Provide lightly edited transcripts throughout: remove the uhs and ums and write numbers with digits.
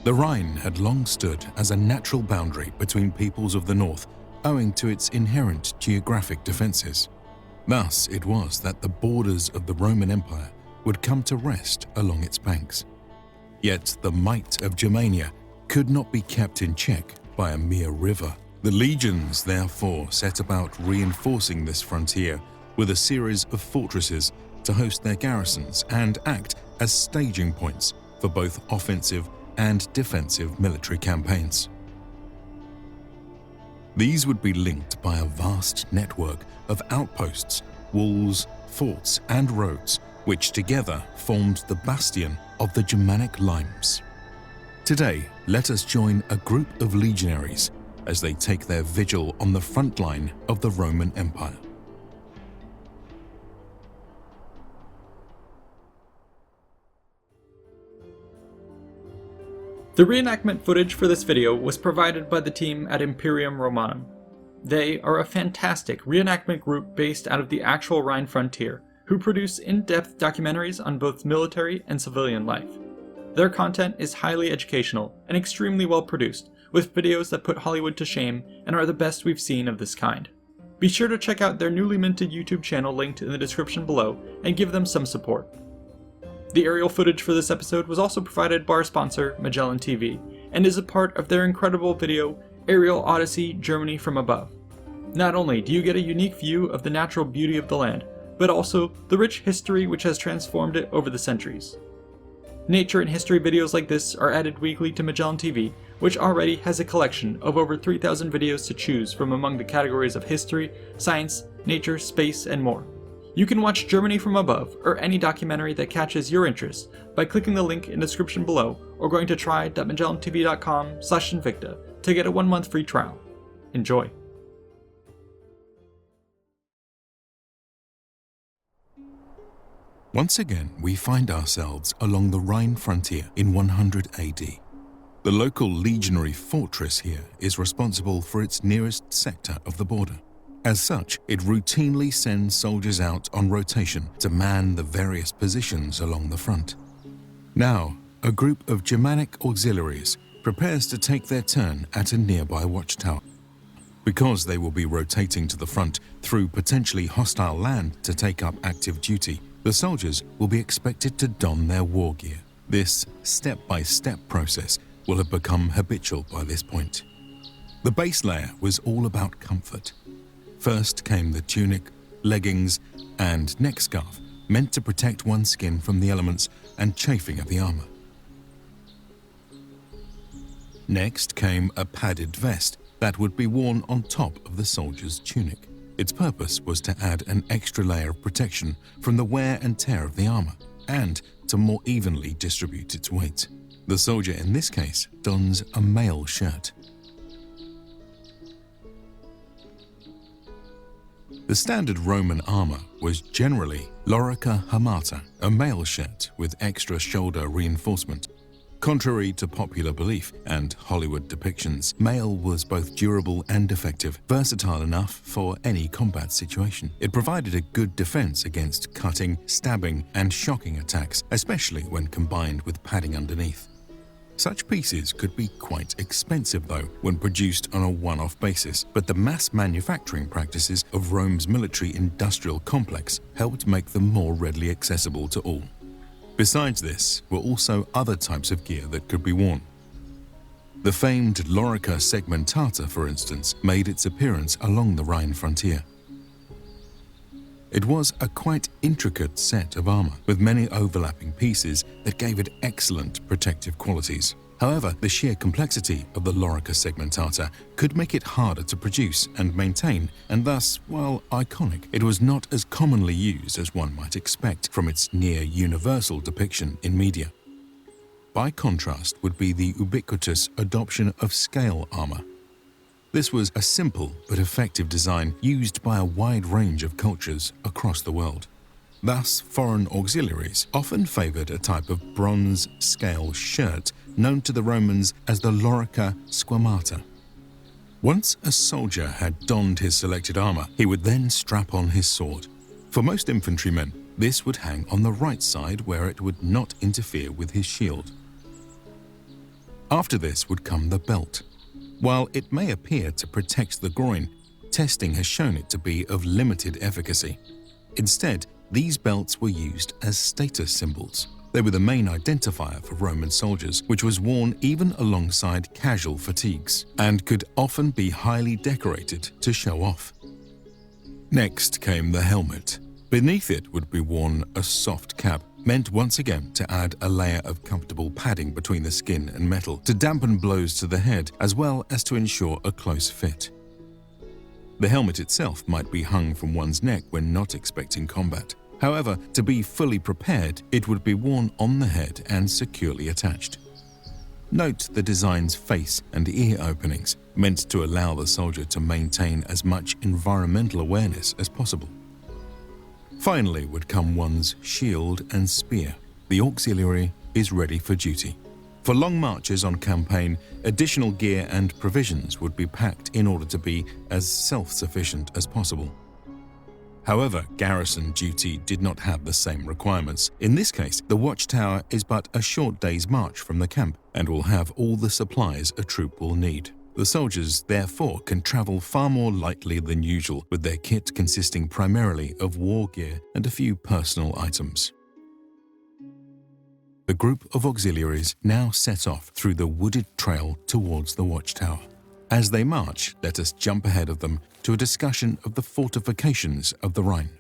The Rhine had long stood as a natural boundary between peoples of the north, owing to its inherent geographic defenses. Thus, it was that the borders of the Roman Empire would come to rest along its banks. Yet the might of Germania could not be kept in check by a mere river. The legions therefore set about reinforcing this frontier with a series of fortresses to host their garrisons and act as staging points for both offensive and defensive military campaigns. These would be linked by a vast network of outposts, walls, forts, and roads, which together formed the bastion of the Germanic limes. Today, let us join a group of legionaries as they take their vigil on the front line of the Roman Empire. The reenactment footage for this video was provided by the team at Imperium Romanum. They are a fantastic reenactment group based out of the actual Rhine frontier, who produce in-depth documentaries on both military and civilian life. Their content is highly educational and extremely well produced, with videos that put Hollywood to shame and are the best we've seen of this kind. Be sure to check out their newly minted YouTube channel linked in the description below and give them some support. The aerial footage for this episode was also provided by our sponsor, Magellan TV, and is a part of their incredible video, Aerial Odyssey Germany from Above. Not only do you get a unique view of the natural beauty of the land, but also the rich history which has transformed it over the centuries. Nature and history videos like this are added weekly to Magellan TV, which already has a collection of over 3,000 videos to choose from among the categories of history, science, nature, space, and more. You can watch Germany from Above or any documentary that catches your interest by clicking the link in the description below or going to try.magellantv.com/Invicta to get a 1-month free trial. Enjoy! Once again, we find ourselves along the Rhine frontier in 100 AD. The local legionary fortress here is responsible for its nearest sector of the border. As such, it routinely sends soldiers out on rotation to man the various positions along the front. Now, a group of Germanic auxiliaries prepares to take their turn at a nearby watchtower. Because they will be rotating to the front through potentially hostile land to take up active duty, the soldiers will be expected to don their war gear. This step-by-step process will have become habitual by this point. The base layer was all about comfort. First came the tunic, leggings, and neck scarf, meant to protect one's skin from the elements and chafing of the armor. Next came a padded vest that would be worn on top of the soldier's tunic. Its purpose was to add an extra layer of protection from the wear and tear of the armor, and to more evenly distribute its weight. The soldier in this case dons a mail shirt. The standard Roman armor was generally lorica hamata, a mail shirt with extra shoulder reinforcement. Contrary to popular belief and Hollywood depictions, mail was both durable and effective, versatile enough for any combat situation. It provided a good defense against cutting, stabbing, and shocking attacks, especially when combined with padding underneath. Such pieces could be quite expensive though, when produced on a one-off basis, but the mass manufacturing practices of Rome's military-industrial complex helped make them more readily accessible to all. Besides this were also other types of gear that could be worn. The famed lorica segmentata, for instance, made its appearance along the Rhine frontier. It was a quite intricate set of armor, with many overlapping pieces that gave it excellent protective qualities. However, the sheer complexity of the lorica segmentata could make it harder to produce and maintain, and thus, while iconic, it was not as commonly used as one might expect from its near-universal depiction in media. By contrast would be the ubiquitous adoption of scale armor. This was a simple but effective design used by a wide range of cultures across the world. Thus, foreign auxiliaries often favored a type of bronze scale shirt known to the Romans as the lorica squamata. Once a soldier had donned his selected armor, he would then strap on his sword. For most infantrymen, this would hang on the right side where it would not interfere with his shield. After this would come the belt. While it may appear to protect the groin, testing has shown it to be of limited efficacy. Instead, these belts were used as status symbols. They were the main identifier for Roman soldiers, which was worn even alongside casual fatigues, and could often be highly decorated to show off. Next came the helmet. Beneath it would be worn a soft cap, meant once again to add a layer of comfortable padding between the skin and metal to dampen blows to the head, as well as to ensure a close fit. The helmet itself might be hung from one's neck when not expecting combat. However, to be fully prepared, it would be worn on the head and securely attached. Note the design's face and ear openings, meant to allow the soldier to maintain as much environmental awareness as possible. Finally would come one's shield and spear. The auxiliary is ready for duty. For long marches on campaign, additional gear and provisions would be packed in order to be as self-sufficient as possible. However, garrison duty did not have the same requirements. In this case, the Watchtower is but a short day's march from the camp and will have all the supplies a troop will need. The soldiers, therefore, can travel far more lightly than usual, with their kit consisting primarily of war gear and a few personal items. The group of auxiliaries now set off through the wooded trail towards the Watchtower. As they march, let us jump ahead of them to a discussion of the fortifications of the Rhine.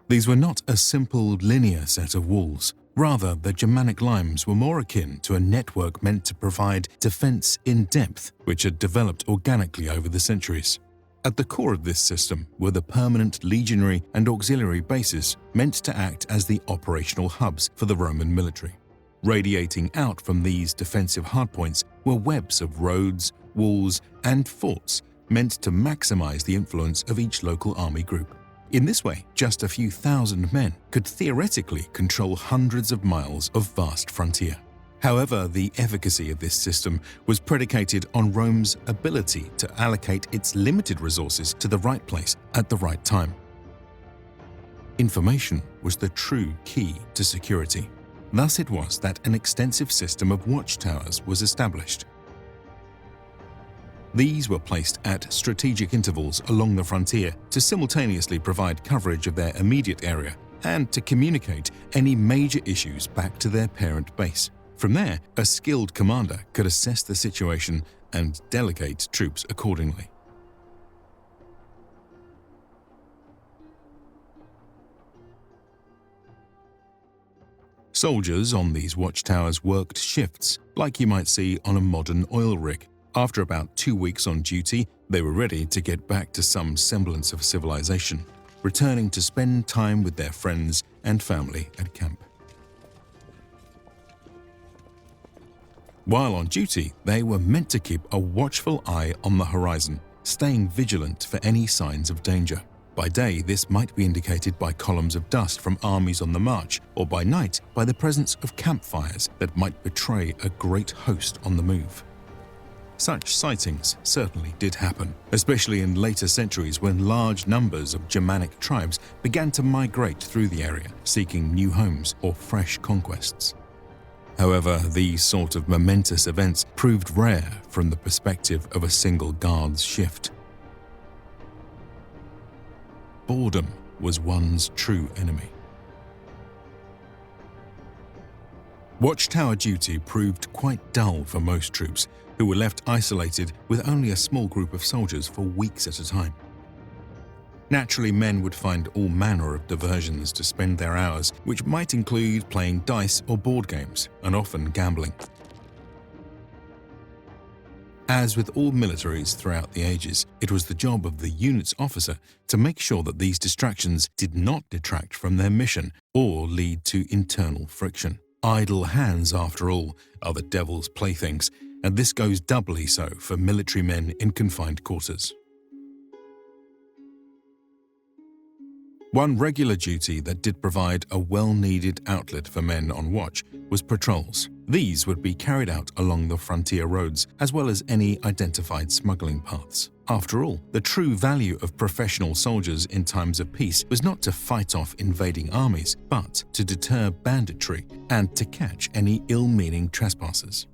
These were not a simple linear set of walls. Rather, the Germanic limes were more akin to a network meant to provide defense in depth, which had developed organically over the centuries. At the core of this system were the permanent legionary and auxiliary bases meant to act as the operational hubs for the Roman military. Radiating out from these defensive hardpoints were webs of roads, walls, and forts meant to maximize the influence of each local army group. In this way, just a few thousand men could theoretically control hundreds of miles of vast frontier. However, the efficacy of this system was predicated on Rome's ability to allocate its limited resources to the right place at the right time. Information was the true key to security. Thus it was that an extensive system of watchtowers was established. These were placed at strategic intervals along the frontier to simultaneously provide coverage of their immediate area and to communicate any major issues back to their parent base. From there, a skilled commander could assess the situation and delegate troops accordingly. Soldiers on these watchtowers worked shifts, like you might see on a modern oil rig. After about 2 weeks on duty, they were ready to get back to some semblance of civilization, returning to spend time with their friends and family at camp. While on duty, they were meant to keep a watchful eye on the horizon, staying vigilant for any signs of danger. By day, this might be indicated by columns of dust from armies on the march, or by night by the presence of campfires that might betray a great host on the move. Such sightings certainly did happen, especially in later centuries when large numbers of Germanic tribes began to migrate through the area, seeking new homes or fresh conquests. However, these sort of momentous events proved rare from the perspective of a single guard's shift. Boredom was one's true enemy. Watchtower duty proved quite dull for most troops, who were left isolated with only a small group of soldiers for weeks at a time. Naturally, men would find all manner of diversions to spend their hours, which might include playing dice or board games, and often gambling. As with all militaries throughout the ages, it was the job of the unit's officer to make sure that these distractions did not detract from their mission or lead to internal friction. Idle hands, after all, are the devil's playthings, and this goes doubly so for military men in confined quarters. One regular duty that did provide a well-needed outlet for men on watch was patrols. These would be carried out along the frontier roads, as well as any identified smuggling paths. After all, the true value of professional soldiers in times of peace was not to fight off invading armies, but to deter banditry and to catch any ill-meaning trespassers.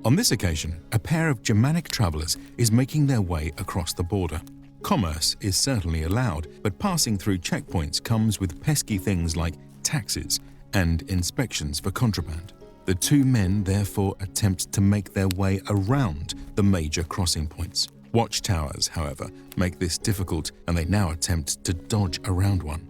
On this occasion, a pair of Germanic travelers is making their way across the border. Commerce is certainly allowed, but passing through checkpoints comes with pesky things like taxes and inspections for contraband. The two men therefore attempt to make their way around the major crossing points. Watchtowers, however, make this difficult, and they now attempt to dodge around one.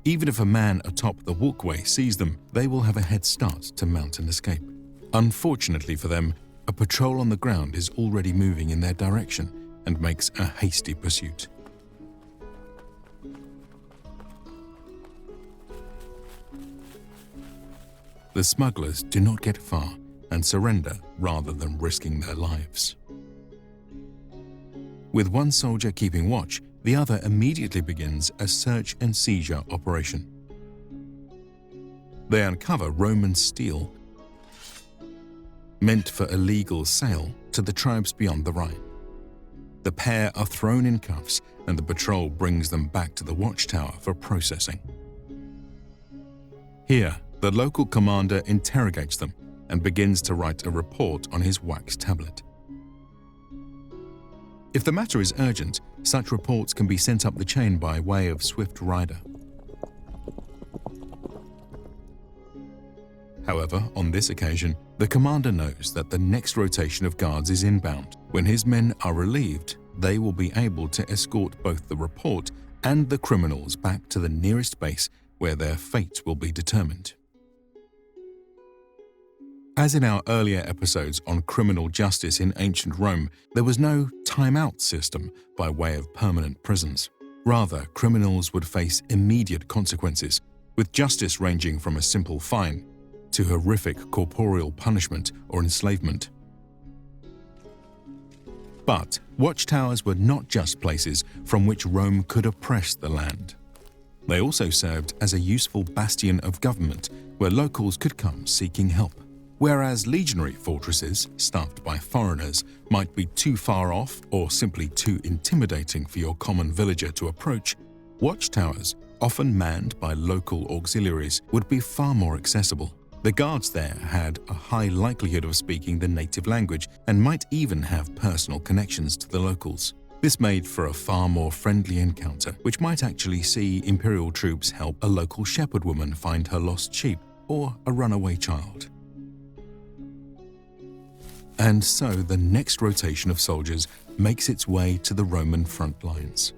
Even if a man atop the walkway sees them, they will have a head start to mount and escape. Unfortunately for them, a patrol on the ground is already moving in their direction and makes a hasty pursuit. The smugglers do not get far and surrender rather than risking their lives. With one soldier keeping watch, the other immediately begins a search and seizure operation. They uncover Roman steel meant for illegal sale to the tribes beyond the Rhine. The pair are thrown in cuffs and the patrol brings them back to the Watchtower for processing. Here, the local commander interrogates them and begins to write a report on his wax tablet. If the matter is urgent, such reports can be sent up the chain by way of swift rider. However, on this occasion, the commander knows that the next rotation of guards is inbound. When his men are relieved, they will be able to escort both the report and the criminals back to the nearest base where their fate will be determined. As in our earlier episodes on criminal justice in ancient Rome, there was no time-out system by way of permanent prisons. Rather, criminals would face immediate consequences, with justice ranging from a simple fine to horrific corporeal punishment or enslavement. But watchtowers were not just places from which Rome could oppress the land. They also served as a useful bastion of government where locals could come seeking help. Whereas legionary fortresses, staffed by foreigners, might be too far off or simply too intimidating for your common villager to approach, watchtowers, often manned by local auxiliaries, would be far more accessible. The guards there had a high likelihood of speaking the native language and might even have personal connections to the locals. This made for a far more friendly encounter, which might actually see Imperial troops help a local shepherd woman find her lost sheep or a runaway child. And so the next rotation of soldiers makes its way to the Roman front lines.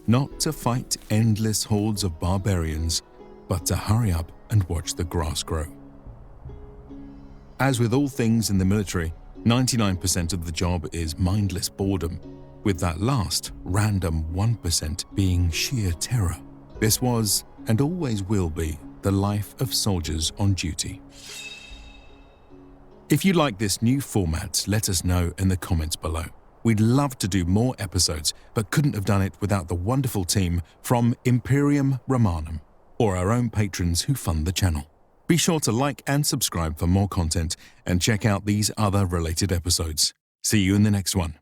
Not to fight endless hordes of barbarians, but to hurry up and watch the grass grow. As with all things in the military, 99% of the job is mindless boredom, with that last, random 1% being sheer terror. This was, and always will be, the life of soldiers on duty. If you like this new format, let us know in the comments below. We'd love to do more episodes, but couldn't have done it without the wonderful team from Imperium Romanum, or our own patrons who fund the channel. Be sure to like and subscribe for more content, and check out these other related episodes. See you in the next one.